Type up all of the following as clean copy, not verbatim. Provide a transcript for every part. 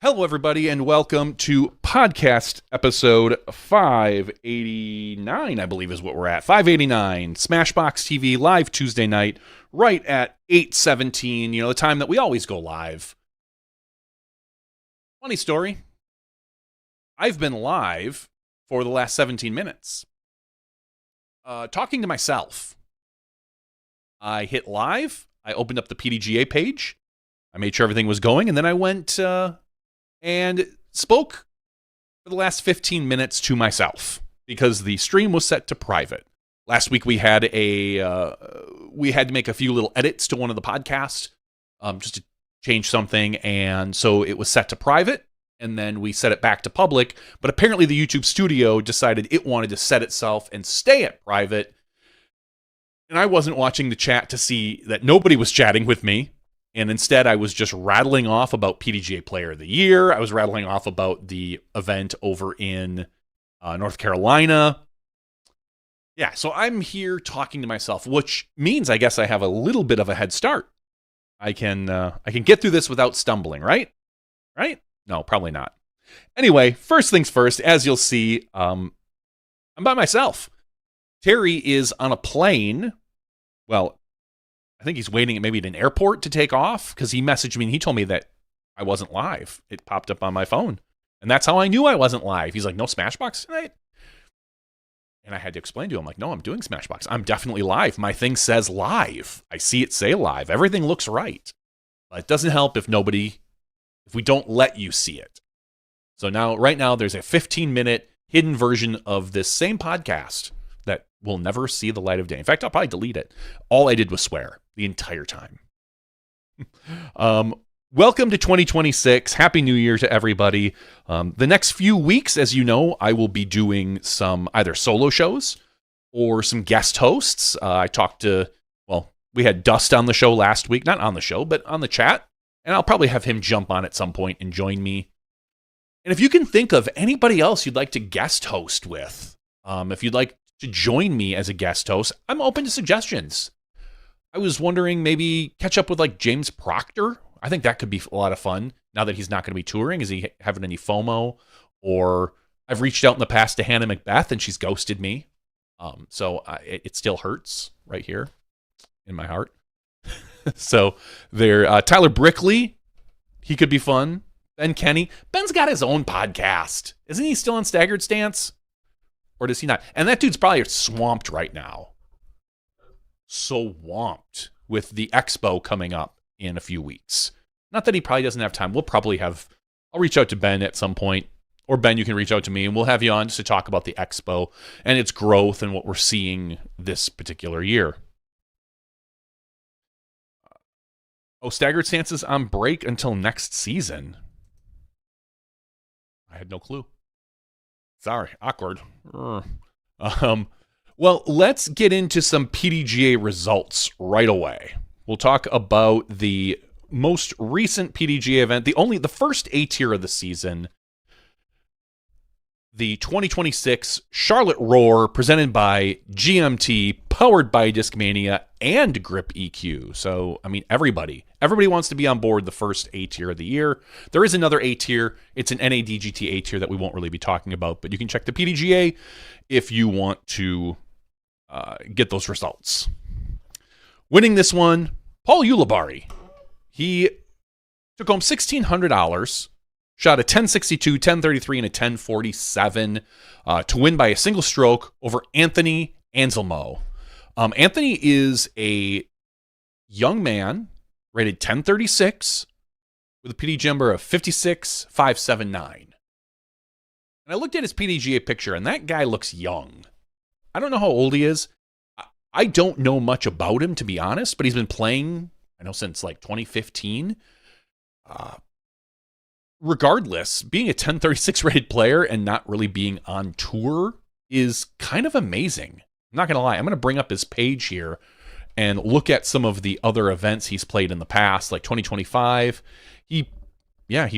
Hello, everybody, and welcome to podcast episode 589, I believe is what we're at. 589, SmashBoxxTV, live Tuesday night, right at 8:17, the time that we always go live. Funny story, I've been live for the last 17 minutes, talking to myself. I hit live, I opened up the PDGA page, I made sure everything was going, and then I went and spoke for the last 15 minutes to myself because the stream was set to private. Last week we had to make a few little edits to one of the podcasts just to change something, and so it was set to private, and then we set it back to public, but apparently the YouTube studio decided it wanted to set itself and stay at private, and I wasn't watching the chat to see that nobody was chatting with me. And instead, I was just rattling off about PDGA Player of the Year. I was rattling off about the event over in North Carolina. Yeah, so I'm here talking to myself, which means I guess I have a little bit of a head start. I can get through this without stumbling, right? Right? No, probably not. Anyway, first things first, as you'll see, I'm by myself. Terry is on a plane. Well, I think he's waiting maybe at an airport to take off because he messaged me and he told me that I wasn't live. It popped up on my phone. And that's how I knew I wasn't live. He's like, no Smashbox tonight? And I had to explain to him, like, no, I'm doing Smashbox. I'm definitely live. My thing says live. I see it say live. Everything looks right. But it doesn't help if we don't let you see it. So right now, there's a 15-minute hidden version of this same podcast that will never see the light of day. In fact, I'll probably delete it. All I did was swear the entire time. Welcome to 2026. Happy New Year to everybody. The next few weeks, as you know, I will be doing some either solo shows or some guest hosts. We had Dust on the show last week. Not on the show, but on the chat. And I'll probably have him jump on at some point and join me. And if you can think of anybody else you'd like to guest host with, if you'd like to join me as a guest host, I'm open to suggestions. I was wondering maybe catch up with like James Proctor. I think that could be a lot of fun now that he's not going to be touring. Is he having any FOMO? Or I've reached out in the past to Hannah Macbeth and she's ghosted me. So it still hurts right here in my heart. So Tyler Brickley, he could be fun. Ben Kenny. Ben's got his own podcast. Isn't he still on Staggered Stance? Or does he not? And that dude's probably swamped right now. Swamped with the expo coming up in a few weeks. Not that he probably doesn't have time. I'll reach out to Ben at some point. Or Ben, you can reach out to me and we'll have you on just to talk about the expo and its growth and what we're seeing this particular year. Staggered Stances on break until next season. I had no clue. Sorry, awkward. Well, let's get into some PDGA results right away. We'll talk about the most recent PDGA event, the first A tier of the season, the 2026 Charlotte Roar, presented by GMT, powered by Discmania and Grip EQ. So, I mean, everybody wants to be on board the first A tier of the year. There is another A tier. It's an NADGT A tier that we won't really be talking about, but you can check the PDGA if you want to get those results. Winning this one, Paul Ulibarri. He took home $1,600, shot a 1062, 1033, and a 1047 to win by a single stroke over Anthony Anselmo. Anthony is a young man, rated 1036, with a PDGA number of 56579. And I looked at his PDGA picture, and that guy looks young. I don't know how old he is. I don't know much about him, to be honest, but he's been playing, I know, since like 2015. Regardless, being a 1036 rated player and not really being on tour is kind of amazing. I'm not going to lie. I'm going to bring up his page here and look at some of the other events he's played in the past, like 2025. He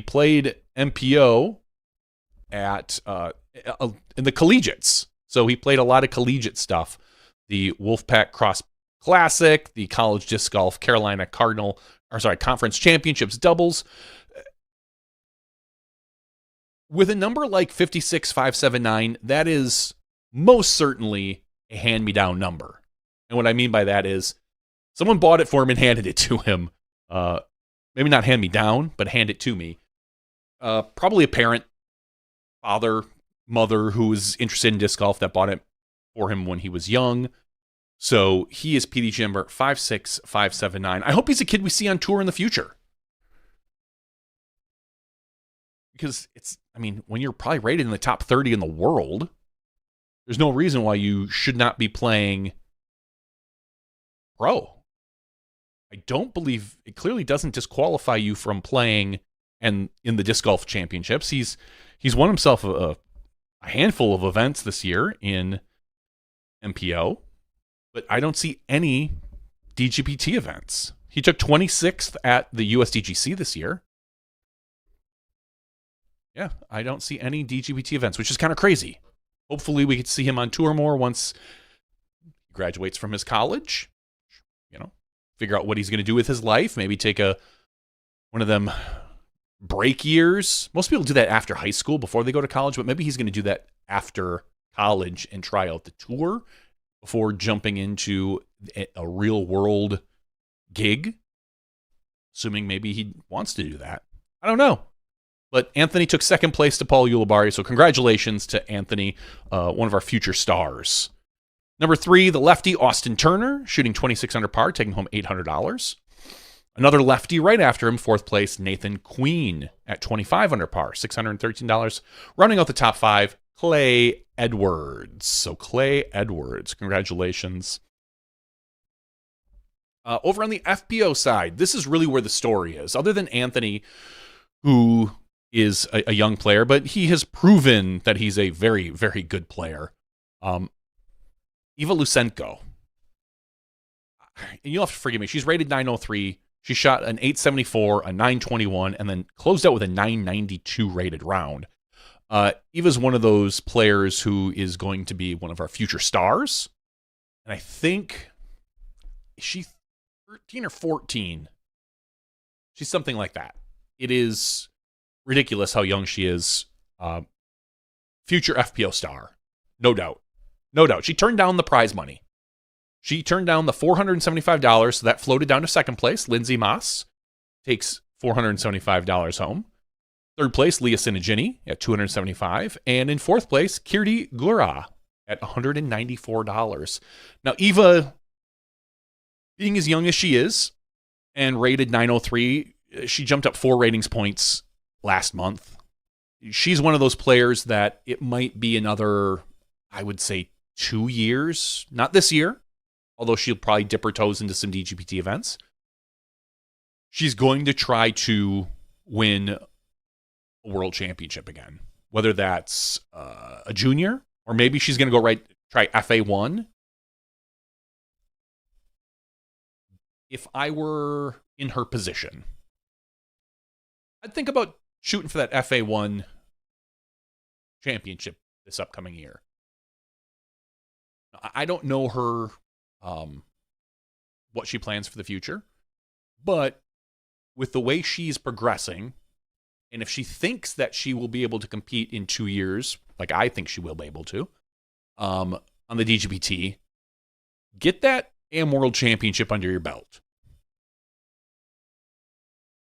played MPO at in the collegiates. So he played a lot of collegiate stuff. The Wolfpack Cross Classic, the College Disc Golf Conference Championships doubles. with a number like 56579, that is most certainly a hand-me-down number. And what I mean by that is someone bought it for him and handed it to him. Maybe not hand me down, but hand it to me. Probably a parent, father, mother who was interested in disc golf that bought it for him when he was young. So he is PDGA number 56579. I hope he's a kid we see on tour in the future. Because when you're probably rated in the top 30 in the world, there's no reason why you should not be playing pro. I don't believe it clearly doesn't disqualify you from playing and in the disc golf championships. He's won himself a handful of events this year in MPO, but I don't see any DGPT events. He took 26th at the USDGC this year. Yeah, I don't see any DGPT events, which is kind of crazy. Hopefully we could see him on tour more once he graduates from his college. Figure out what he's going to do with his life. Maybe take one of them break years. Most people do that after high school before they go to college, but maybe he's going to do that after college and try out the tour before jumping into a real world gig, assuming maybe he wants to do that. I don't know. But Anthony took second place to Paul Ulibarri, so congratulations to Anthony, one of our future stars. Number 3, the lefty Austin Turner, shooting 26 under par, taking home $800. Another lefty right after him, fourth place, Nathan Queen at 25 under par, $613. Running out the top 5, Clay Edwards. So Clay Edwards, congratulations. Over on the FPO side, this is really where the story is. Other than Anthony, who is a young player, but he has proven that he's a very, very good player. Eva Lusenko. And you'll have to forgive me. She's rated 903. She shot an 874, a 921, and then closed out with a 992 rated round. Eva's one of those players who is going to be one of our future stars. And I think, is she 13 or 14? She's something like that. It is ridiculous how young she is. Future FPO star. No doubt. No doubt. She turned down the prize money. She turned down the $475, so that floated down to second place. Lindsay Moss takes $475 home. Third place, Leah Sinigini at $275. And in fourth place, Kirti Gura at $194. Now, Eva, being as young as she is and rated 903, she jumped up 4 ratings points last month. She's one of those players that it might be another, I would say, 2 years. Not this year, although she'll probably dip her toes into some DGPT events. She's going to try to win a world championship again, whether that's a junior or maybe she's going to go try FA1. If I were in her position, I'd think about shooting for that FA1 championship this upcoming year. I don't know her, what she plans for the future, but with the way she's progressing, and if she thinks that she will be able to compete in 2 years, like I think she will be able to, on the DGPT, get that AM World Championship under your belt.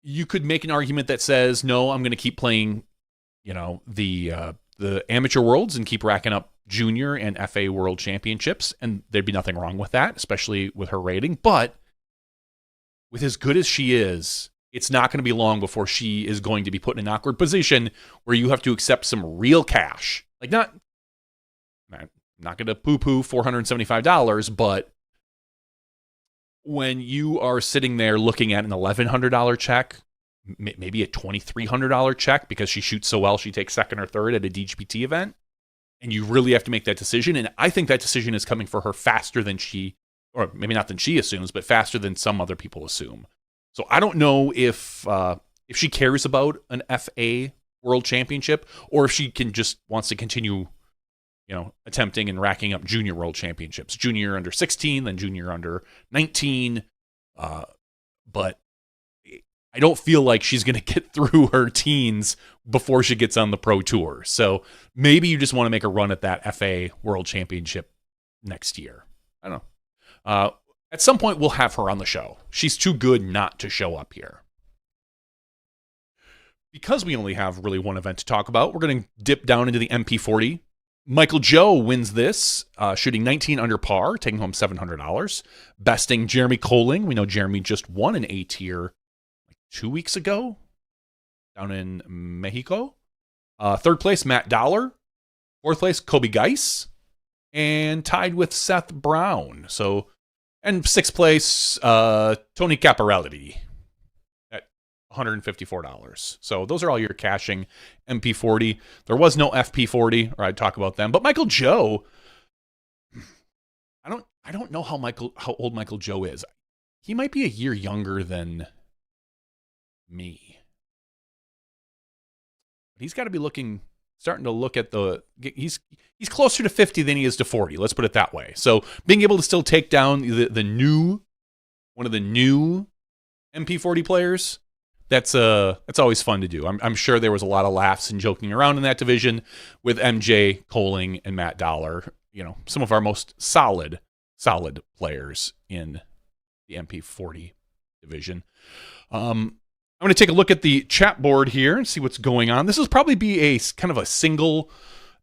You could make an argument that says, no, I'm going to keep playing, the amateur worlds and keep racking up junior and FA World Championships, and there'd be nothing wrong with that, especially with her rating. But with as good as she is, it's not going to be long before she is going to be put in an awkward position where you have to accept some real cash. I'm not going to poo-poo $475, but when you are sitting there looking at an $1,100 check, maybe a $2,300 check because she shoots so well she takes second or third at a DGPT event, and you really have to make that decision. And I think that decision is coming for her faster than she, or maybe not than she assumes, but faster than some other people assume. So I don't know if she cares about an FA World Championship or if she wants to continue, attempting and racking up junior World Championships, junior under 16, then junior under 19. But I don't feel like she's going to get through her teens before she gets on the Pro Tour. So maybe you just want to make a run at that FA World Championship next year. I don't know. At some point, we'll have her on the show. She's too good not to show up here. Because we only have really one event to talk about, we're going to dip down into the MP40. Michael Joe wins this, shooting 19 under par, taking home $700. Besting Jeremy Colling. We know Jeremy just won an A-tier 2 weeks ago down in Mexico. Third place, Matt Dollar. Fourth place, Kobe Geis. And tied with Seth Brown. And sixth place, Tony Caparelli at $154. So those are all your cashing MP40. There was no FP40, or I'd talk about them. But Michael Joe, I don't know how old Michael Joe is. He might be a year younger than me. He's got to be starting to look at he's closer to 50 than he is to 40. Let's put it that way. So being able to still take down one of the new MP40 players, that's always fun to do. I'm sure there was a lot of laughs and joking around in that division with MJ, Colling, and Matt Dollar. Some of our most solid players in the MP40 division. I'm going to take a look at the chat board here and see what's going on. This will probably be a kind of a single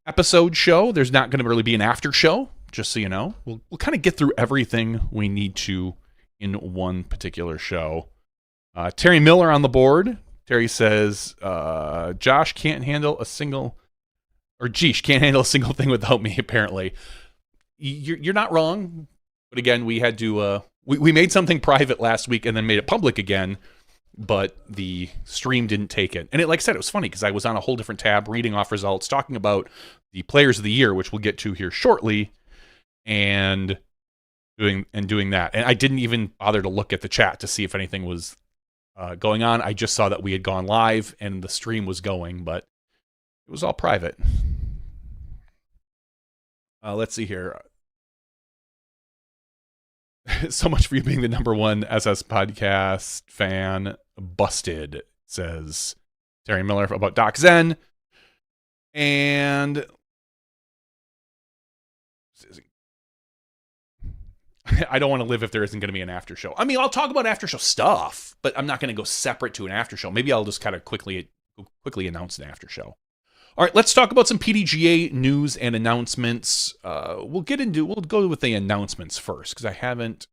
episode show. There's not going to really be an after show, just so you know. We'll kind of get through everything we need to in one particular show. Terry Miller on the board. Terry says, Josh can't handle a single thing without me, apparently. You're not wrong. But again, we had to, we made something private last week and then made it public again. But the stream didn't take it. And like I said, it was funny because I was on a whole different tab reading off results, talking about the players of the year, which we'll get to here shortly, and doing that. And I didn't even bother to look at the chat to see if anything was going on. I just saw that we had gone live and the stream was going, but it was all private. Let's see here. So much for you being the number one SS podcast fan. Busted, says Terry Miller about Doc Zen. And I don't want to live if there isn't going to be an after show. I mean, I'll talk about after show stuff, but I'm not going to go separate to an after show. Maybe I'll just kind of quickly announce an after show. All right, let's talk about some PDGA news and announcements. We'll go with the announcements first because I haven't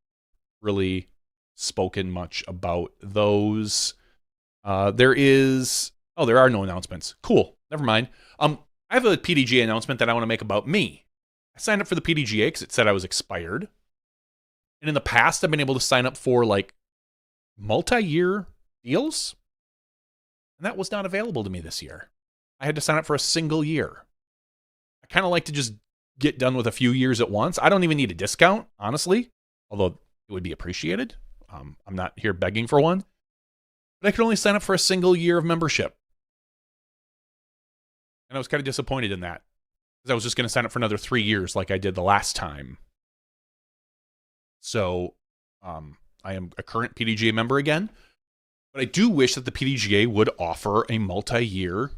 really spoken much about those. There are no announcements. Cool. Never mind. I have a PDGA announcement that I want to make about me. I signed up for the PDGA because it said I was expired. And in the past, I've been able to sign up for multi-year deals. And that was not available to me this year. I had to sign up for a single year. I kind of like to just get done with a few years at once. I don't even need a discount, honestly, although it would be appreciated. I'm not here begging for one. But I could only sign up for a single year of membership. And I was kind of disappointed in that, because I was just going to sign up for another 3 years like I did the last time. So I am a current PDGA member again. But I do wish that the PDGA would offer a multi-year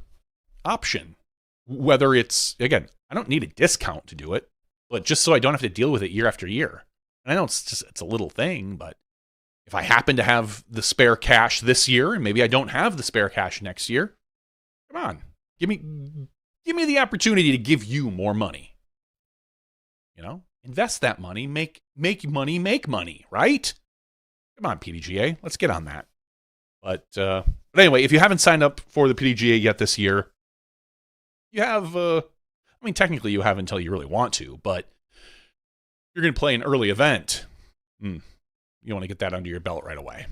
option. Whether it's, again, I don't need a discount to do it, but just so I don't have to deal with it year after year. And I know it's a little thing, but if I happen to have the spare cash this year, and maybe I don't have the spare cash next year, come on, give me the opportunity to give you more money. Invest that money, make money, right? Come on, PDGA, let's get on that. But anyway, if you haven't signed up for the PDGA yet this year, you have, technically you have until you really want to, but you're going to play an early event. You want to get that under your belt right away.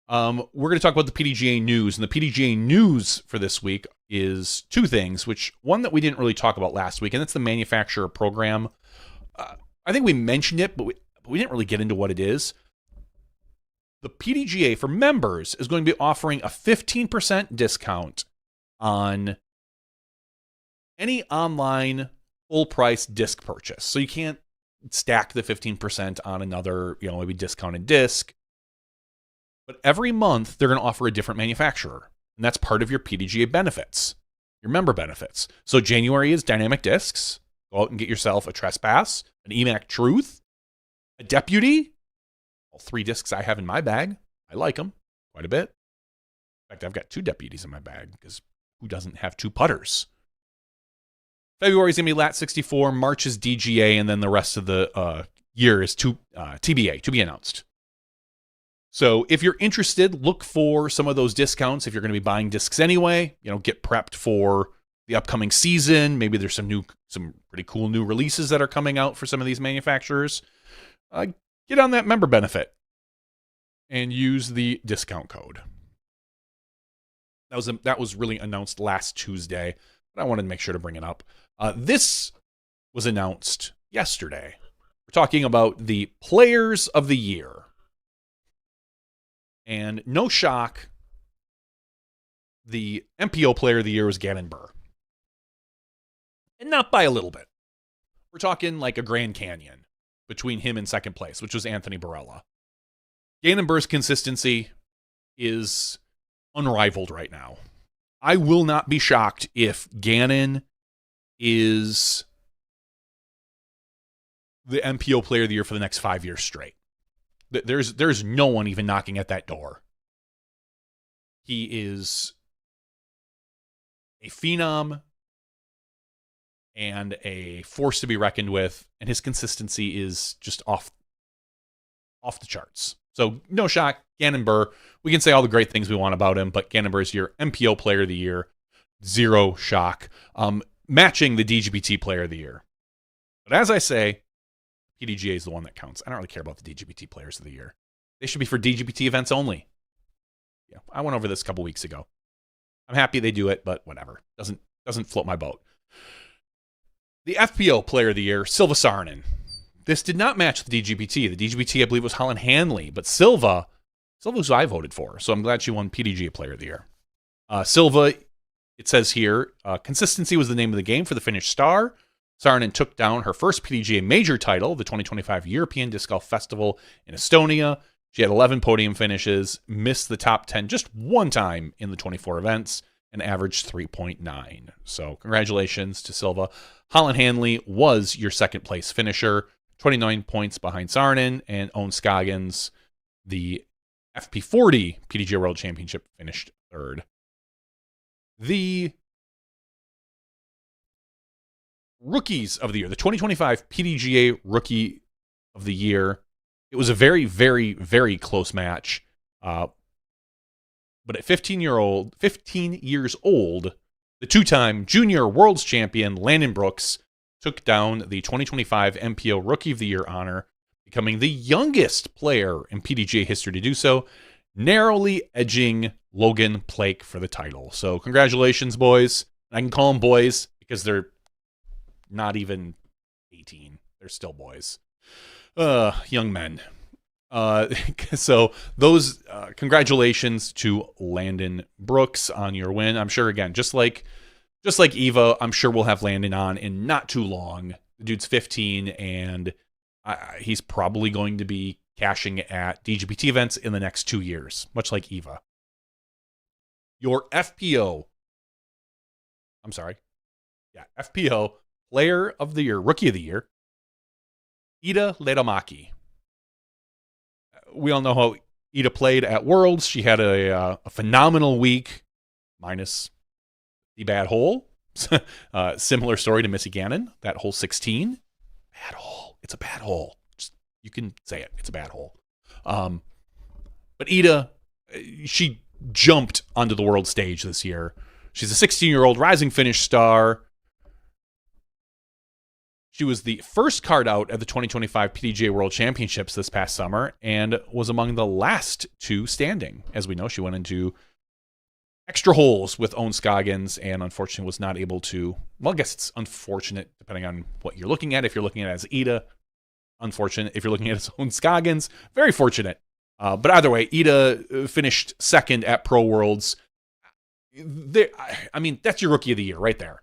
We're going to talk about the PDGA news, and the PDGA news for this week is two things, one that we didn't really talk about last week, and that's the manufacturer program. I think we mentioned it, but we didn't really get into what it is. The PDGA for members is going to be offering a 15% discount on any online full price disc purchase. So you can't stack the 15% on another, maybe discounted disc. But every month, they're going to offer a different manufacturer. And that's part of your PDGA benefits, your member benefits. So January is Dynamic Discs. Go out and get yourself a Trespass, an EMAC Truth, a Deputy. All 3 discs I have in my bag. I like them quite a bit. In fact, I've got 2 Deputies in my bag because who doesn't have 2 putters? February is going to be Lat 64, March is DGA, and then the rest of the year is TBA, to be announced. So if you're interested, look for some of those discounts. If you're going to be buying discs anyway, get prepped for the upcoming season. Maybe there's some pretty cool new releases that are coming out for some of these manufacturers. Get on that member benefit and use the discount code. That was really announced last Tuesday, but I wanted to make sure to bring it up. This was announced yesterday. We're talking about the Players of the Year. And no shock, the MPO Player of the Year was Gannon Buhr. And not by a little bit. We're talking like a Grand Canyon between him and second place, which was Anthony Barella. Gannon Buhr's consistency is unrivaled right now. I will not be shocked if Gannon is the MPO Player of the Year for the next 5 years straight. There's no one even knocking at that door. He is a phenom and a force to be reckoned with, and his consistency is just off the charts. So no shock, Gannon Buhr. We can say all the great things we want about him, but Gannon Buhr is your MPO Player of the Year. Zero shock. Matching the DGBT Player of the Year. But as I say, PDGA is the one that counts. I don't really care about the DGBT Players of the Year. They should be for DGBT events only. Yeah, I went over this a couple weeks ago. I'm happy they do it, but whatever. Doesn't float my boat. The FPO Player of the Year, Silva Saarinen. This did not match the DGBT. The DGBT, I believe, was Holland Hanley, but Silva's who I voted for, so I'm glad she won PDGA Player of the Year. Silva, it says here, consistency was the name of the game for the Finnish star. Saarinen took down her first PDGA major title, the 2025 European Disc Golf Festival in Estonia. She had 11 podium finishes, missed the top 10 just one time in the 24 events, and averaged 3.9. So congratulations to Silva. Holland Hanley was your second place finisher, 29 points behind Saarinen, and Owen Scoggins, the FP40 PDGA World Championship, finished third. The Rookies of the Year, the 2025 PDGA Rookie of the Year. It was a very, very, very close match. But at 15 years old, the two-time junior world's champion Landon Brooks took down the 2025 MPO Rookie of the Year honor, becoming the youngest player in PDGA history to do so, narrowly edging Logan Plake for the title. So congratulations, boys. I can call them boys because they're not even 18. They're still boys. Young men. So those congratulations to Landon Brooks on your win. I'm sure, again, just like Eva, I'm sure we'll have Landon on in not too long. The dude's 15, and he's probably going to be cashing at DGBT events in the next 2 years, much like Eva. Your FPO Player of the Year, Rookie of the Year, Ida Lehtomäki. We all know how Ida played at Worlds. She had a phenomenal week, minus the bad hole. Similar story to Missy Gannon, that hole 16. Bad hole. It's a bad hole. You can say it. It's a bad hole. But Ida, she jumped onto the world stage this year. She's a 16-year-old rising Finnish star. She was the first card out at the 2025 PDGA World Championships this past summer and was among the last two standing. As we know, she went into extra holes with Owen Scoggins and unfortunately was not able to, well, I guess it's unfortunate depending on what you're looking at. If you're looking at it as Ida, unfortunate. If you're looking at it as Owen Scoggins, very fortunate. But either way, Ida finished second at Pro Worlds. I mean, that's your Rookie of the Year right there.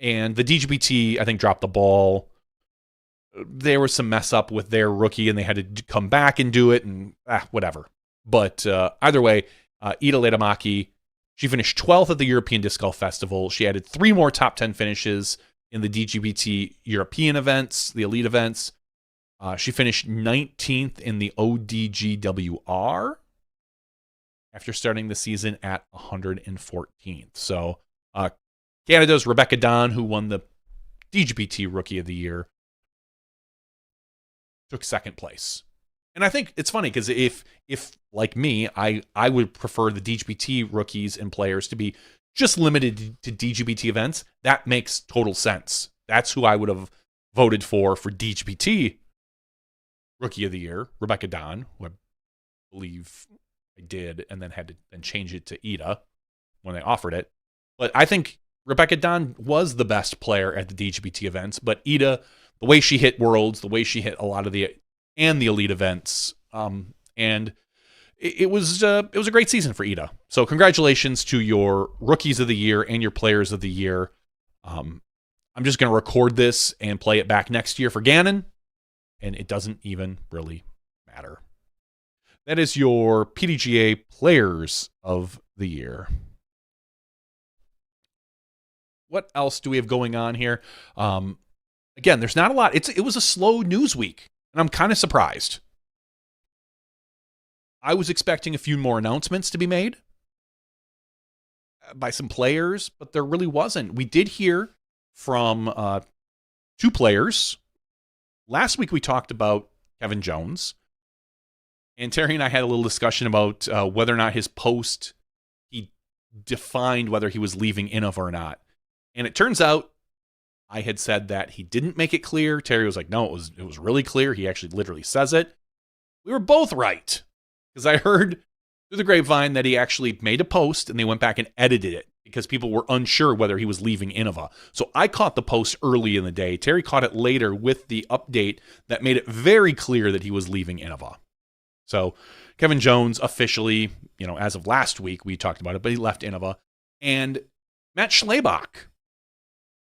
And the DGBT, I think, dropped the ball. There was some mess up with their rookie, and they had to come back and do it, and whatever. But either way, Ida Letamaki, she finished 12th at the European Disc Golf Festival. She added 3 more top 10 finishes in the DGBT European events, the elite events. She finished 19th in the ODGWR after starting the season at 114th. So Canada's Rebecca Don, who won the DGBT Rookie of the Year, took second place. And I think it's funny because if like me, I would prefer the DGBT rookies and players to be just limited to DGBT events. That makes total sense. That's who I would have voted for DGBT Rookie of the Year, Rebecca Don, who I believe I did, and then had to then change it to Ida when they offered it. But I think Rebecca Don was the best player at the DGBT events, but Ida, the way she hit Worlds, the way she hit a lot of the elite events, and it was a great season for Ida. So congratulations to your Rookies of the Year and your Players of the Year. I'm just going to record this and play it back next year for Gannon, and it doesn't even really matter. That is your PDGA Players of the Year. What else do we have going on here? Again, there's not a lot. It was a slow news week, and I'm kind of surprised. I was expecting a few more announcements to be made by some players, but there really wasn't. We did hear from 2 players. Last week we talked about Kevin Jones, and Terry and I had a little discussion about whether or not his post, he defined whether he was leaving Innova or not. And it turns out I had said that he didn't make it clear. Terry was like, no, it was really clear. He actually literally says it. We were both right, because I heard through the grapevine that he actually made a post and they went back and edited it because people were unsure whether he was leaving Innova. So I caught the post early in the day. Terry caught it later with the update that made it very clear that he was leaving Innova. So Kevin Jones officially, as of last week, we talked about it, but he left Innova. And Matt Schlabach,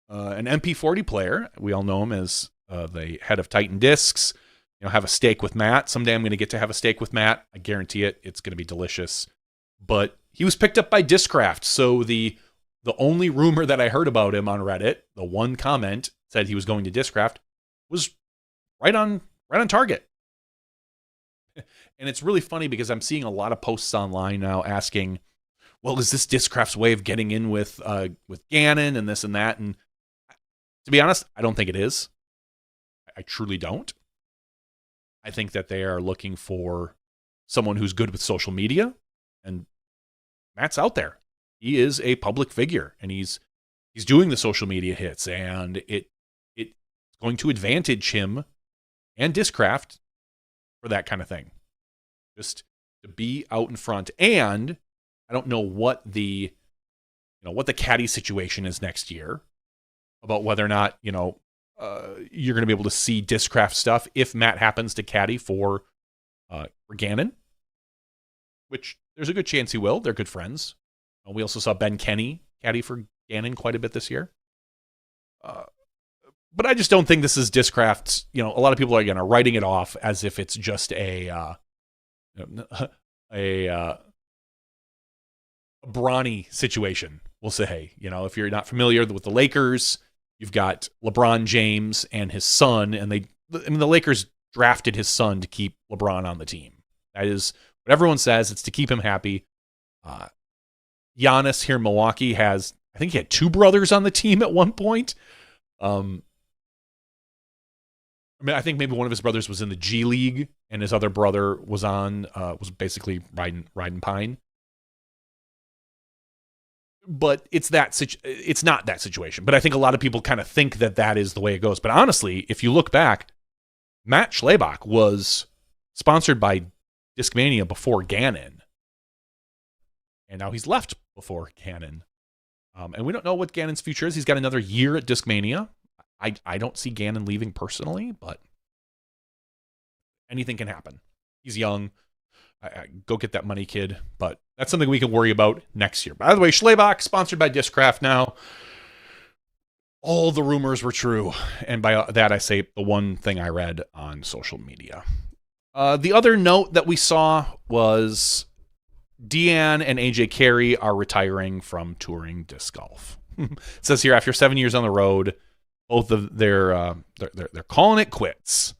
an MP40 player, we all know him as the head of Titan Discs, have a steak with Matt. Someday I'm going to get to have a steak with Matt. I guarantee it. It's going to be delicious. But he was picked up by Discraft. So the only rumor that I heard about him on Reddit, the one comment said he was going to Discraft, was right on target. And it's really funny because I'm seeing a lot of posts online now asking, well, is this Discraft's way of getting in with Gannon and this and that? And to be honest, I don't think it is. I truly don't. I think that they are looking for someone who's good with social media, and Matt's out there. He is a public figure, and he's doing the social media hits, and it's going to advantage him and Discraft for that kind of thing. Just to be out in front. And I don't know what the caddy situation is next year, about whether or not, you're going to be able to see Discraft stuff if Matt happens to caddy for Gannon, which there's a good chance he will. They're good friends. We also saw Ben Kenny caddy for Gannon quite a bit this year. But I just don't think this is Discraft's. A lot of people are writing it off as if it's just a brawny situation, we'll say. If you're not familiar with the Lakers, you've got LeBron James and his son, and the Lakers drafted his son to keep LeBron on the team. That is what everyone says. It's to keep him happy. Giannis here in Milwaukee I think he had 2 brothers on the team at one point. I think maybe one of his brothers was in the G League, and his other brother was basically riding pine. But it's not that situation. But I think a lot of people kind of think that is the way it goes. But honestly, if you look back, Matt Schlabach was sponsored by Discmania before Gannon, and now he's left before Gannon. And we don't know what Gannon's future is. He's got another year at Discmania. I don't see Gannon leaving personally, but anything can happen. He's young. Go get that money, kid. But that's something we can worry about next year. By the way, Schlabach, sponsored by Discraft now. All the rumors were true. And by that, I say the one thing I read on social media. The other note that we saw was Deanne and AJ Carey are retiring from touring disc golf. It says here, after 7 years on the road, both of they're calling it quits.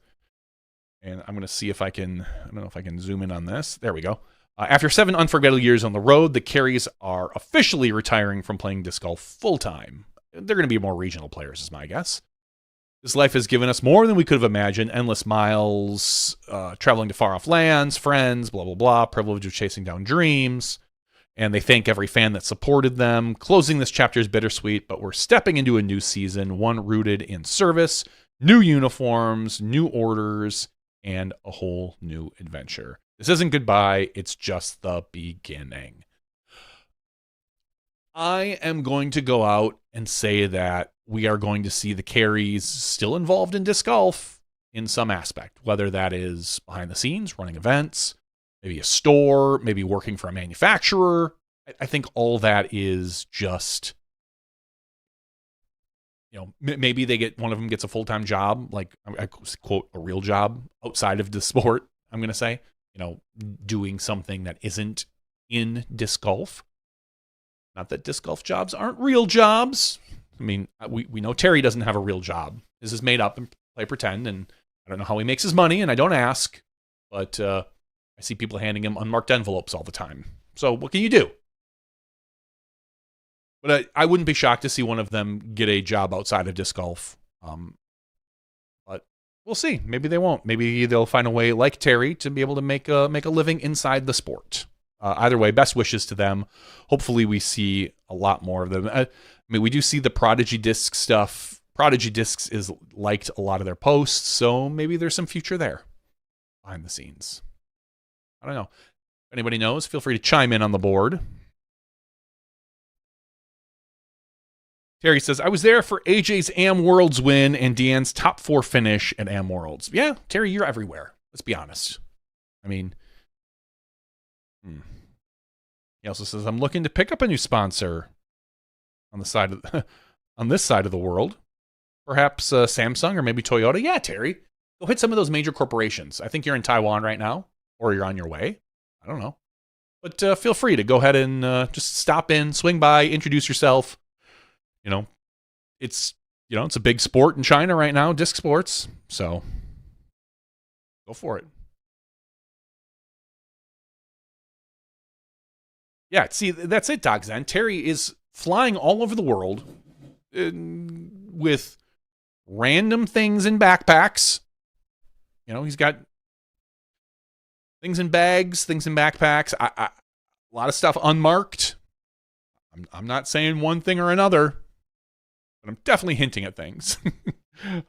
And I'm going to see if I don't know if I can zoom in on this. There we go. After 7 unforgettable years on the road, the Careys are officially retiring from playing disc golf full-time. They're going to be more regional players, is my guess. This life has given us more than we could have imagined. Endless miles, traveling to far-off lands, friends, blah, blah, blah, privilege of chasing down dreams. And they thank every fan that supported them. Closing this chapter is bittersweet, but we're stepping into a new season, one rooted in service, new uniforms, new orders, and a whole new adventure. This isn't goodbye, it's just the beginning. I am going to go out and say that we are going to see the Careys still involved in disc golf in some aspect, whether that is behind the scenes, running events, maybe a store, maybe working for a manufacturer. I think all that is just, maybe one of them gets a full-time job, like I quote, a real job outside of the sport, I'm going to say, doing something that isn't in disc golf. Not that disc golf jobs aren't real jobs. I mean, we know Terry doesn't have a real job. This is made up and play pretend, and I don't know how he makes his money, and I don't ask, but I see people handing him unmarked envelopes all the time. So what can you do? But I wouldn't be shocked to see one of them get a job outside of disc golf. But we'll see. Maybe they won't. Maybe they'll find a way, like Terry, to be able to make a living inside the sport. Either way, best wishes to them. Hopefully we see a lot more of them. I mean, we do see the Prodigy Disc stuff. Prodigy Discs is liked a lot of their posts, so maybe there's some future there behind the scenes. I don't know. If anybody knows, feel free to chime in on the board. Terry says, I was there for AJ's Am Worlds win and Deanne's top 4 finish at Am Worlds. Yeah, Terry, you're everywhere. Let's be honest. I mean, He also says, I'm looking to pick up a new sponsor on the side of on this side of the world. Perhaps Samsung or maybe Toyota. Yeah, Terry, go hit some of those major corporations. I think you're in Taiwan right now, or you're on your way. I don't know. But feel free to go ahead and just stop in, swing by, introduce yourself. It's a big sport in China right now, disc sports. So go for it. Yeah, see, that's it, Doc Zen. Terry is flying all over the world with random things in backpacks. He's got things in bags, things in backpacks. A lot of stuff unmarked. I'm not saying one thing or another, but I'm definitely hinting at things.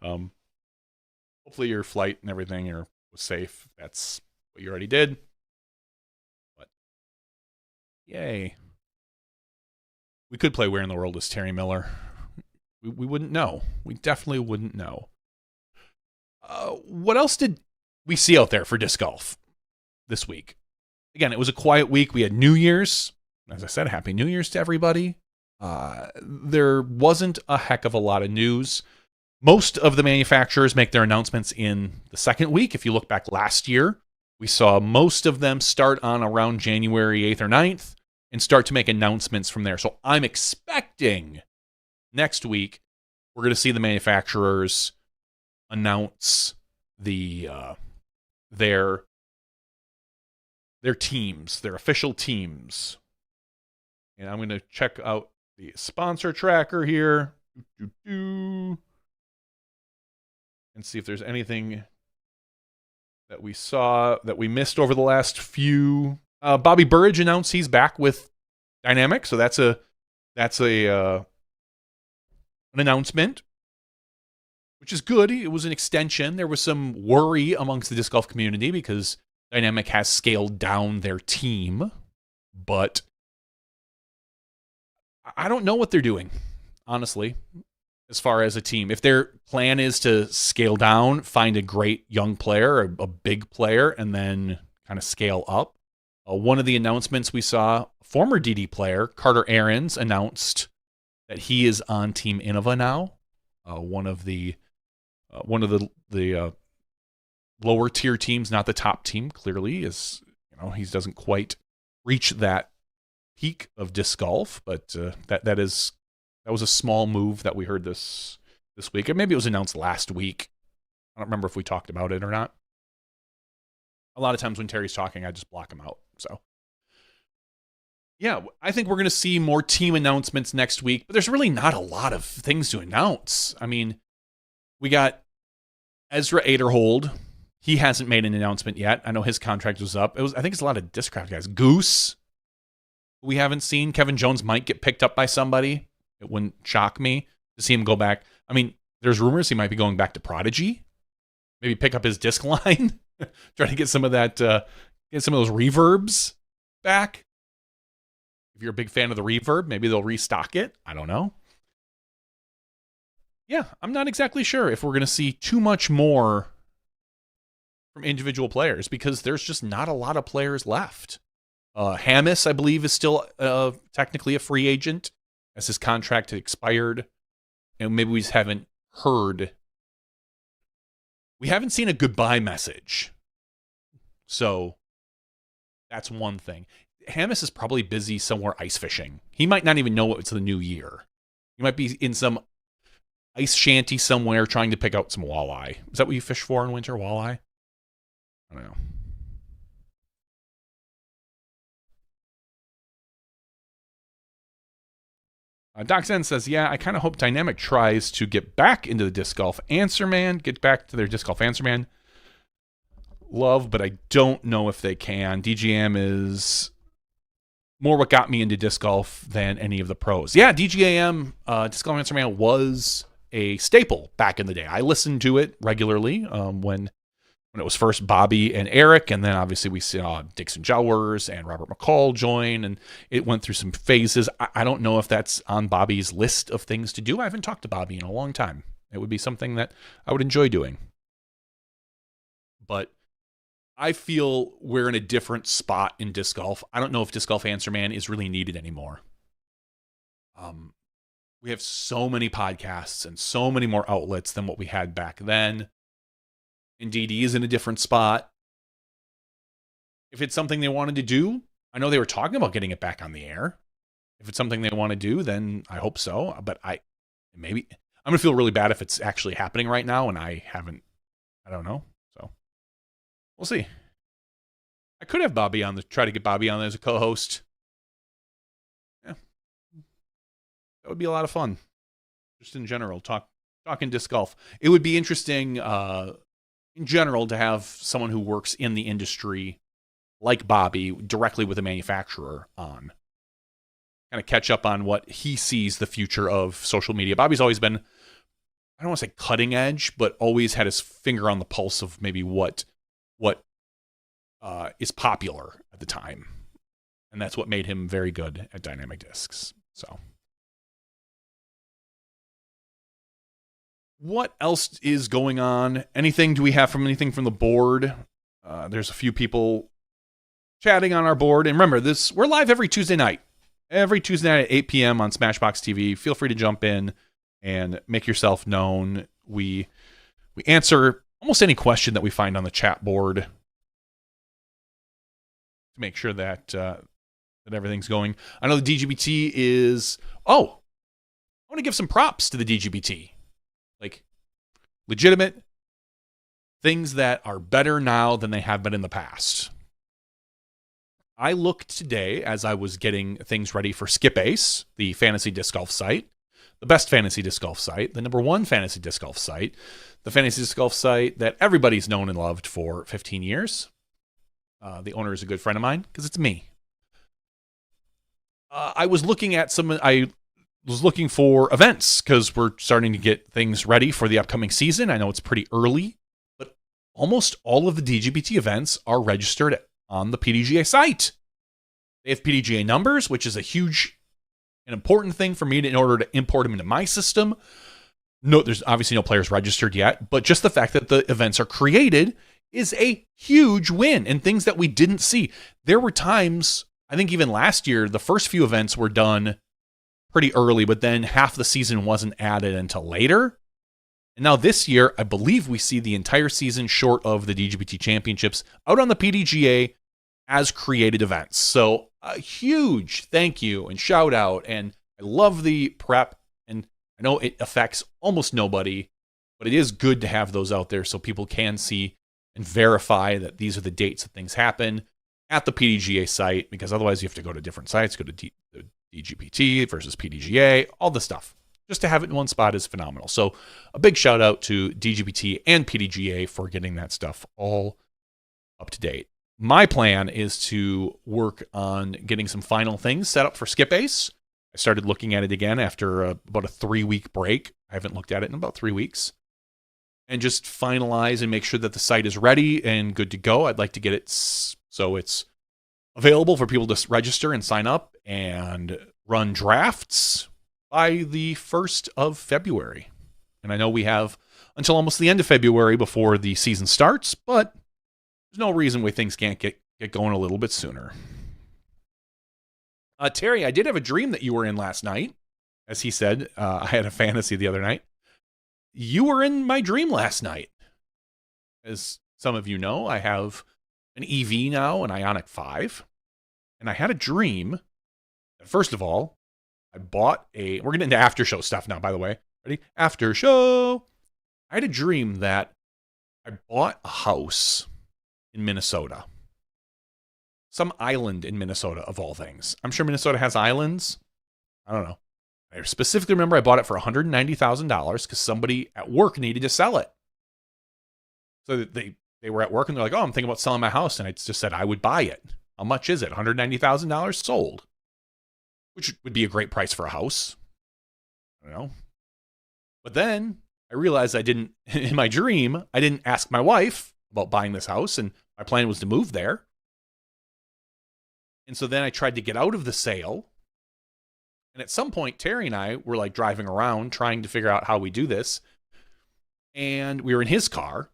Hopefully your flight and everything was safe. That's what you already did. But yay. We could play Where in the World is Terry Miller. We wouldn't know. We definitely wouldn't know. What else did we see out there for disc golf this week? Again, it was a quiet week. We had New Year's. As I said, Happy New Year's to everybody. There wasn't a heck of a lot of news. Most of the manufacturers make their announcements in the second week. If you look back last year, we saw most of them start on around January 8th or 9th and start to make announcements from there. So I'm expecting next week we're going to see the manufacturers announce their teams, their official teams. And I'm going to check out the sponsor tracker here. And see if there's anything that we saw that we missed over the last few. Bobby Burridge announced he's back with Dynamic, so that's an announcement, which is good. It was an extension. There was some worry amongst the disc golf community because Dynamic has scaled down their team, but I don't know what they're doing, honestly, as far as a team. If their plan is to scale down, find a great young player, a big player, and then kind of scale up. One of the announcements we saw, former DD player, Carter Aarons, announced that he is on Team Innova now. One of the lower tier teams, not the top team, clearly, is, he doesn't quite reach that peak of disc golf, but that was a small move that we heard this week. And maybe it was announced last week. I don't remember if we talked about it or not. A lot of times when Terry's talking, I just block him out. So, yeah, I think we're going to see more team announcements next week, but there's really not a lot of things to announce. I mean, we got Ezra Aderhold. He hasn't made an announcement yet. I know his contract was up. I think it's a lot of Discraft guys. Goose, we haven't seen. Kevin Jones might get picked up by somebody. It wouldn't shock me to see him go back. I mean, there's rumors he might be going back to Prodigy. Maybe pick up his disc line. Try to get some of that, get some of those reverbs back. If you're a big fan of the reverb, maybe they'll restock it. I don't know. Yeah, I'm not exactly sure if we're going to see too much more from individual players because there's just not a lot of players left. Hamas, I believe, is still technically a free agent as his contract had expired. And maybe we just haven't heard. We haven't seen a goodbye message. So that's one thing. Hamas is probably busy somewhere ice fishing. He might not even know it's the new year. He might be in some ice shanty somewhere trying to pick out some walleye. Is that what you fish for in winter, walleye? I don't know. Doc Zen says, yeah, I kind of hope Dynamic tries to get back into the Disc Golf Answer Man, get back to their Disc Golf Answer Man love, but I don't know if they can. DGAM is more what got me into disc golf than any of the pros. Yeah, DGAM, Disc Golf Answer Man, was a staple back in the day. I listened to it regularly when it was first Bobby and Eric, and then obviously we saw Dixon Jowers and Robert McCall join, and it went through some phases. I don't know if that's on Bobby's list of things to do. I haven't talked to Bobby in a long time. It would be something that I would enjoy doing. But I feel we're in a different spot in disc golf. I don't know if Disc Golf Answer Man is really needed anymore. We have so many podcasts and so many more outlets than what we had back then. DD is in a different spot. If it's something they wanted to do, I know they were talking about getting it back on the air. If it's something they want to do, then I hope so. But I'm going to feel really bad if it's actually happening right now and I don't know. So we'll see. I could have Bobby try to get Bobby on as a co-host. Yeah. That would be a lot of fun. Just in general, talking disc golf. It would be interesting, in general, to have someone who works in the industry like Bobby directly with a manufacturer on. Kind of catch up on what he sees the future of social media. Bobby's always been, I don't want to say cutting edge, but always had his finger on the pulse of maybe what is popular at the time. And that's what made him very good at dynamic discs. So what else is going on? Do we have anything from the board? There's a few people chatting on our board. And remember, we're live every Tuesday night. Every Tuesday night at 8 p.m. on SmashBoxxTV. Feel free to jump in and make yourself known. We answer almost any question that we find on the chat board to make sure that everything's going. I know the DGBT is... I want to give some props to the DGBT. Like, legitimate things that are better now than they have been in the past. I looked today as I was getting things ready for Skip Ace, the fantasy disc golf site, the best fantasy disc golf site, the number one fantasy disc golf site, the fantasy disc golf site that everybody's known and loved for 15 years. The owner is a good friend of mine because it's me. I was looking for events because we're starting to get things ready for the upcoming season. I know it's pretty early, but almost all of the DGBT events are registered on the PDGA site. They have PDGA numbers, which is a huge and important thing for me in order to import them into my system. No, there's obviously no players registered yet, but just the fact that the events are created is a huge win and things that we didn't see. There were times, I think even last year, the first few events were done pretty early, but then half the season wasn't added until later. And now this year, I believe we see the entire season short of the DGPT Championships out on the PDGA as created events. So a huge thank you and shout out. And I love the prep. And I know it affects almost nobody, but it is good to have those out there so people can see and verify that these are the dates that things happen at the PDGA site, because otherwise you have to go to different sites, go to DGPT versus PDGA, all the stuff. Just to have it in one spot is phenomenal. So a big shout out to DGPT and PDGA for getting that stuff all up to date. My plan is to work on getting some final things set up for Skip Ace. I started looking at it again after about a 3-week break. I haven't looked at it in about 3 weeks. And just finalize and make sure that the site is ready and good to go. I'd like to get it so it's available for people to register and sign up and run drafts by the 1st of February. And I know we have until almost the end of February before the season starts, but there's no reason why things can't get going a little bit sooner. Terry, I did have a dream that you were in last night. As he said, I had a fantasy the other night. You were in my dream last night. As some of you know, I have an EV now, an Ioniq 5. And I had a dream that, first of all, I bought we're getting into after show stuff now, by the way. Ready? After show. I had a dream that I bought a house in Minnesota. Some island in Minnesota, of all things. I'm sure Minnesota has islands. I don't know. I specifically remember I bought it for $190,000 because somebody at work needed to sell it. So they were at work and they're like, oh, I'm thinking about selling my house. And I just said I would buy it. How much is it? $190,000 sold. Which would be a great price for a house. I don't know. But then I realized in my dream, I didn't ask my wife about buying this house. And my plan was to move there. And so then I tried to get out of the sale. And at some point, Terry and I were like driving around trying to figure out how we do this. And we were in his car.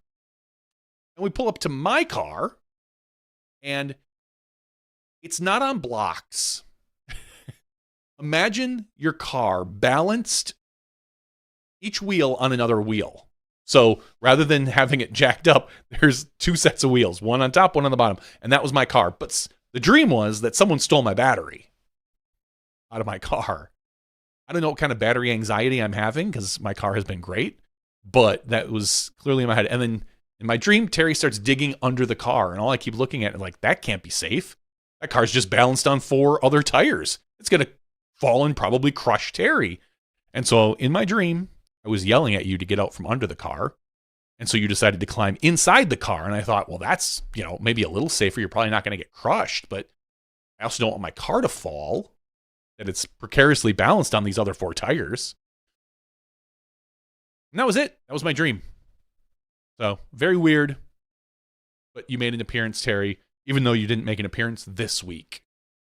And we pull up to my car. And it's not on blocks. Imagine your car balanced each wheel on another wheel. So rather than having it jacked up, there's 2 sets of wheels, one on top, one on the bottom. And that was my car. But the dream was that someone stole my battery out of my car. I don't know what kind of battery anxiety I'm having because my car has been great, but that was clearly in my head. And then in my dream, Terry starts digging under the car, and all I keep looking at is like, that can't be safe. That car's just balanced on 4 other tires. It's going to fall and probably crush Terry. And so in my dream, I was yelling at you to get out from under the car. And so you decided to climb inside the car. And I thought, well, that's, maybe a little safer. You're probably not going to get crushed, but I also don't want my car to fall. That it's precariously balanced on these other 4 tires. And that was it. That was my dream. So, very weird. But you made an appearance, Terry, even though you didn't make an appearance this week.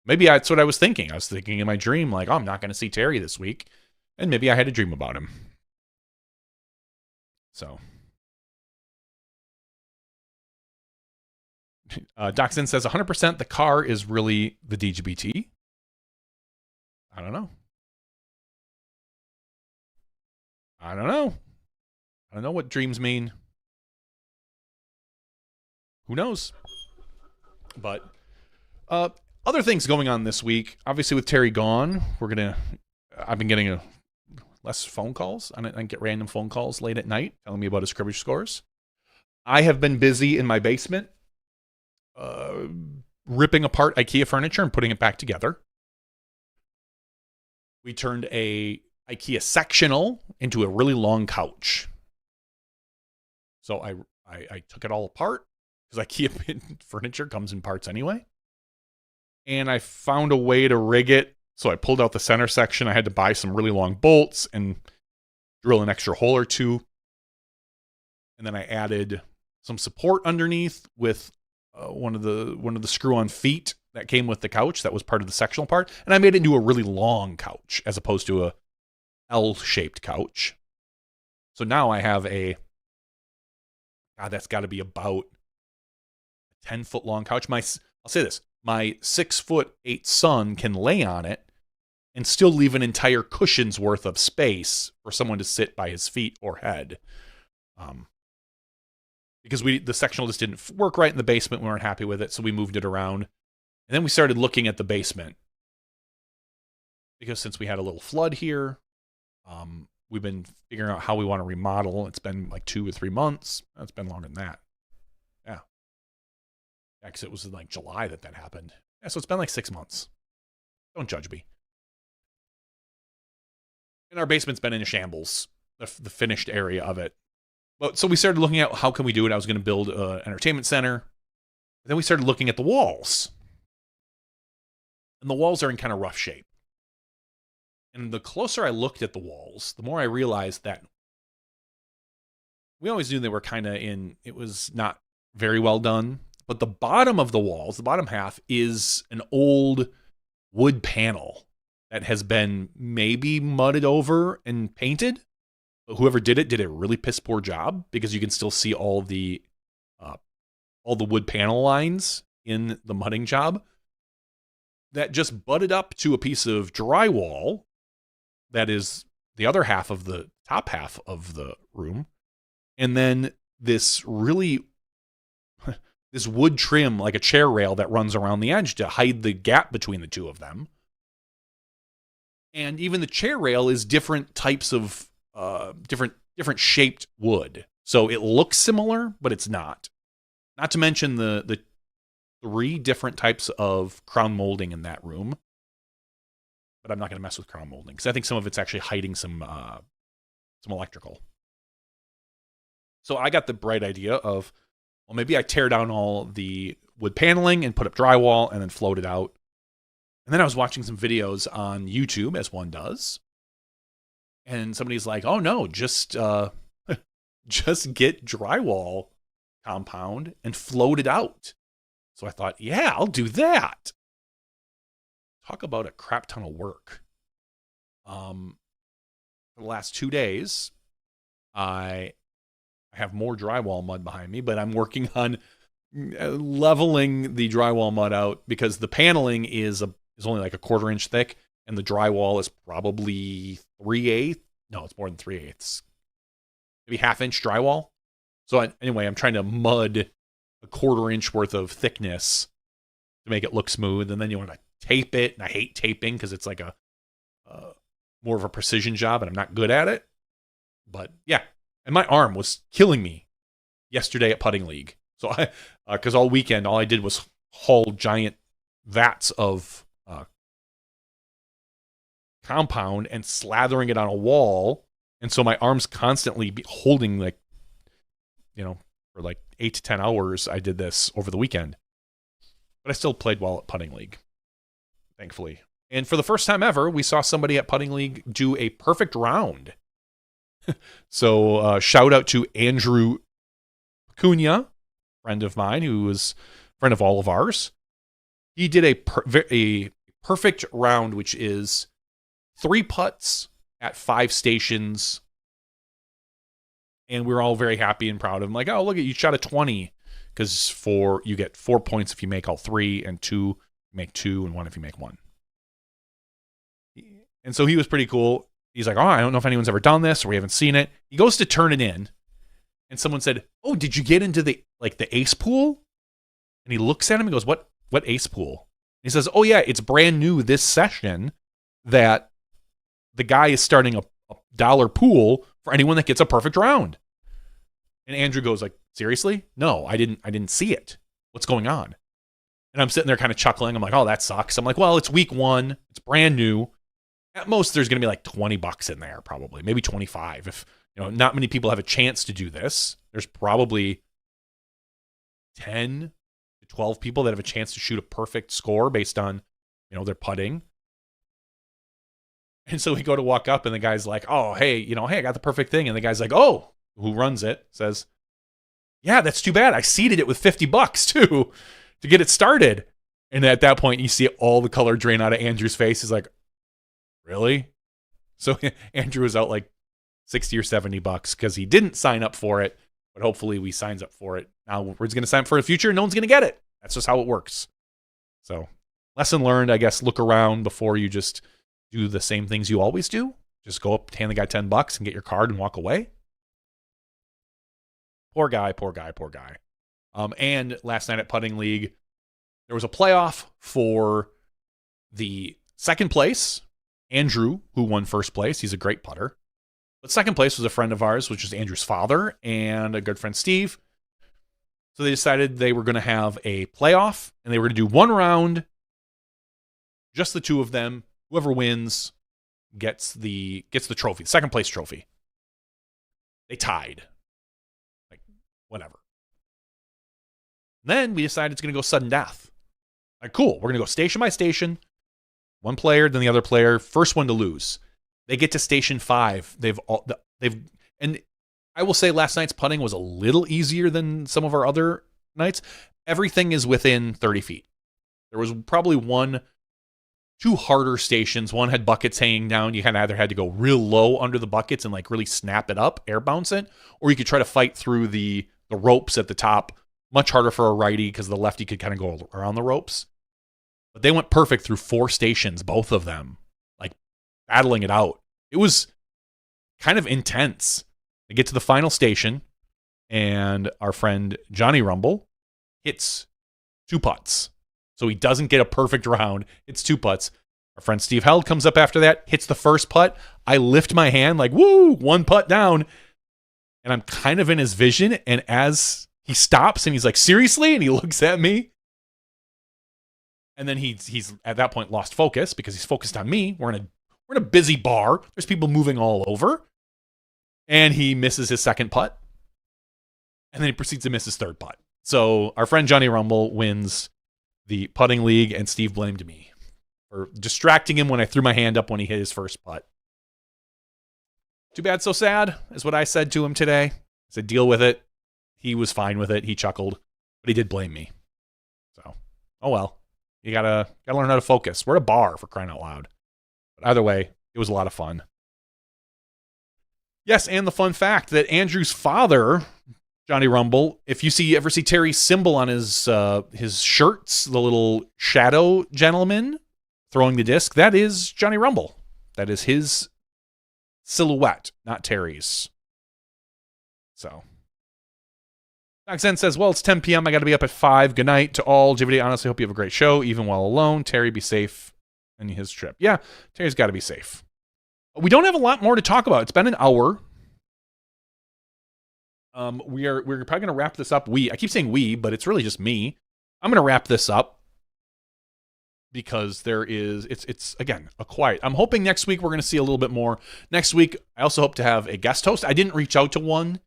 Maybe that's what I was thinking. I was thinking in my dream, like, oh, I'm not going to see Terry this week. And maybe I had a dream about him. So. Doxin says 100% the car is really the DGBT. I don't know. I don't know what dreams mean. Who knows? But other things going on this week. Obviously, with Terry gone, I've been getting less phone calls. I get random phone calls late at night telling me about his cribbage scores. I have been busy in my basement ripping apart IKEA furniture and putting it back together. We turned a IKEA sectional into a really long couch. So I took it all apart because IKEA furniture comes in parts anyway. And I found a way to rig it. So I pulled out the center section. I had to buy some really long bolts and drill an extra hole or 2. And then I added some support underneath with one of the screw-on feet that came with the couch that was part of the sectional part, and I made it into a really long couch as opposed to a L-shaped couch. So now I have that's got to be about a 10-foot long couch. I'll say this, my 6'8" son can lay on it, and still leave an entire cushion's worth of space for someone to sit by his feet or head. Because the sectional just didn't work right in the basement. We weren't happy with it, so we moved it around. And then we started looking at the basement. Because since we had a little flood here, we've been figuring out how we want to remodel. It's been like 2 or 3 months. It's been longer than that. Yeah. Yeah, because it was in like July that happened. Yeah, so it's been like 6 months. Don't judge me. And our basement's been in a shambles, the finished area of it. But so we started looking at how can we do it. I was going to build an entertainment center. Then we started looking at the walls. And the walls are in kind of rough shape. And the closer I looked at the walls, the more I realized that we always knew they were kind of it was not very well done. But the bottom of the walls, the bottom half, is an old wood panel that has been maybe mudded over and painted. But whoever did it a really piss poor job, because you can still see all the wood panel lines in the mudding job that just butted up to a piece of drywall that is the other half of the top half of the room. And then this really, this wood trim, like a chair rail that runs around the edge to hide the gap between the two of them. And even the chair rail is different types of, different shaped wood. So it looks similar, but it's not. Not to mention the 3 different types of crown molding in that room. But I'm not going to mess with crown molding because I think some of it's actually hiding some electrical. So I got the bright idea of, well, maybe I tear down all the wood paneling and put up drywall and then float it out. And then I was watching some videos on YouTube, as one does. And somebody's like, oh no, just get drywall compound and float it out. So I thought, yeah, I'll do that. Talk about a crap ton of work. For the last 2 days, I have more drywall mud behind me, but I'm working on leveling the drywall mud out because the paneling is only like a 1/4 inch thick, and the drywall is probably 3/8. No, it's more than 3/8. Maybe 1/2 inch drywall. So anyway, I'm trying to mud a 1/4 inch worth of thickness to make it look smooth, and then you want to tape it, and I hate taping because it's like a more of a precision job, and I'm not good at it. But yeah, and my arm was killing me yesterday at putting league. So because all weekend all I did was haul giant vats of compound and slathering it on a wall, and so my arm's constantly holding like, for like 8 to 10 hours. I did this over the weekend, but I still played well at putting league, thankfully. And for the first time ever, we saw somebody at putting league do a perfect round. So shout out to Andrew Cunha, friend of mine, who was a friend of all of ours. He did a perfect round, which is 3 putts at 5 stations. And we're all very happy and proud of him. Like, oh, look at you shot a 20. Because you get 4 points if you make all 3, and 2 you make 2, and 1 if you make 1. And so he was pretty cool. He's like, oh, I don't know if anyone's ever done this, or we haven't seen it. He goes to turn it in, and someone said, oh, did you get into the ace pool? And he looks at him and goes, what ace pool? He says, oh yeah, it's brand new this session that the guy is starting a $1 pool for anyone that gets a perfect round. And Andrew goes like, seriously? No, I didn't see it. What's going on? And I'm sitting there kind of chuckling. I'm like, oh, that sucks. I'm like, well, it's week 1. It's brand new. At most, there's going to be like $20 in there, probably. Maybe 25. If, not many people have a chance to do this. There's probably 10 to 12 people that have a chance to shoot a perfect score based on, their putting. And so we go to walk up, and the guy's like, oh, hey, hey, I got the perfect thing. And the guy's like, oh, who runs it, says, yeah, that's too bad. I seeded it with $50 too to get it started. And at that point, you see all the color drain out of Andrew's face. He's like, really? So Andrew was out like $60 or $70 because he didn't sign up for it, but hopefully we signs up for it. Now we're going to sign up for the future, and no one's going to get it. That's just how it works. So lesson learned, I guess. Look around before you just do the same things you always do. Just go up, hand the guy $10 and get your card and walk away. Poor guy. And last night at Putting League, there was a playoff for the second place. Andrew, who won first place. He's a great putter. But second place was a friend of ours, which is Andrew's father, and a good friend, Steve. So they decided they were going to have a playoff, and they were going to do one round, just the two of them. Whoever wins gets the trophy, the second place trophy. They tied. Like, whatever. Then we decided it's going to go sudden death. Like, cool. We're going to go station by station. One player, then the other player. First one to lose. They get to station 5. And I will say last night's putting was a little easier than some of our other nights. Everything is within 30 feet. There was probably two harder stations. One had buckets hanging down. You either had to go real low under the buckets and like really snap it up, air bounce it, or you could try to fight through the ropes at the top. Much harder for a righty because the lefty could kind of go around the ropes. But they went perfect through 4 stations, both of them, like battling it out. It was kind of intense. They get to the final station, and our friend Johnny Rumble hits 2 putts. So he doesn't get a perfect round. It's 2 putts. Our friend Steve Held comes up after that, hits the first putt. I lift my hand like, woo, 1 putt down. And I'm kind of in his vision. And as he stops and he's like, seriously? And he looks at me. And then he's at that point lost focus because he's focused on me. We're in a busy bar. There's people moving all over. And he misses his second putt. And then he proceeds to miss his third putt. So our friend Johnny Rumble wins the putting league, and Steve blamed me for distracting him when I threw my hand up when he hit his first putt. Too bad, so sad, is what I said to him today. I said, deal with it. He was fine with it. He chuckled, but he did blame me. So, oh well. You gotta learn how to focus. We're at a bar, for crying out loud. But either way, it was a lot of fun. Yes, and the fun fact that Andrew's father, Johnny Rumble, if you ever see Terry's symbol on his shirts, the little shadow gentleman throwing the disc, that is Johnny Rumble. That is his silhouette, not Terry's. So, Zen says, well, it's 10 p.m. I got to be up at 5. Good night to all. JVD, honestly, hope you have a great show, even while alone. Terry, be safe in his trip. Yeah, Terry's got to be safe. We don't have a lot more to talk about. It's been an hour. We're probably going to wrap this up. I keep saying we, but it's really just me. I'm going to wrap this up because it's again, a quiet. I'm hoping next week we're going to see a little bit more. Next week, I also hope to have a guest host. I didn't reach out to one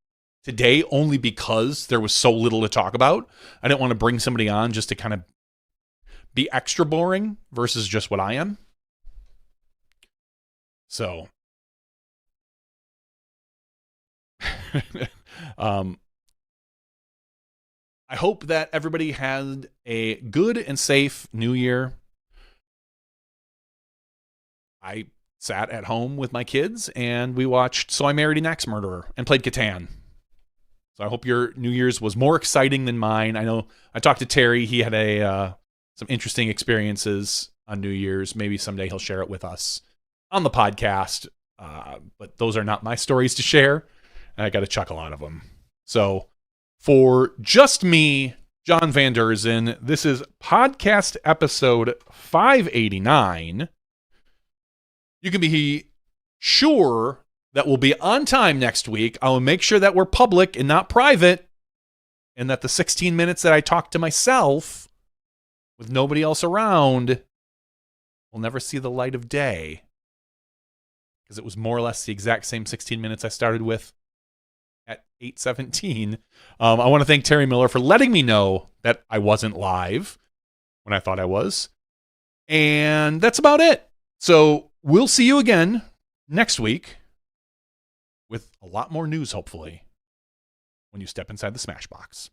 today only because there was so little to talk about. I didn't want to bring somebody on just to kind of be extra boring versus just what I am. So, I hope that everybody had a good and safe New Year. I sat at home with my kids and we watched So I Married an Axe Murderer and played Catan. So I hope your New Year's was more exciting than mine. I know I talked to Terry. He had some interesting experiences on New Year's. Maybe someday he'll share it with us on the podcast. But those are not my stories to share. I got to chuckle out of them. So for just me, John Van Derzen, this is podcast episode 589. You can be sure that we'll be on time next week. I will make sure that we're public and not private, and that the 16 minutes that I talk to myself with nobody else around will never see the light of day, because it was more or less the exact same 16 minutes I started with at 8:17. I want to thank Terry Miller for letting me know that I wasn't live when I thought I was. And that's about it. So we'll see you again next week with a lot more news, hopefully, when you step inside the Smashbox.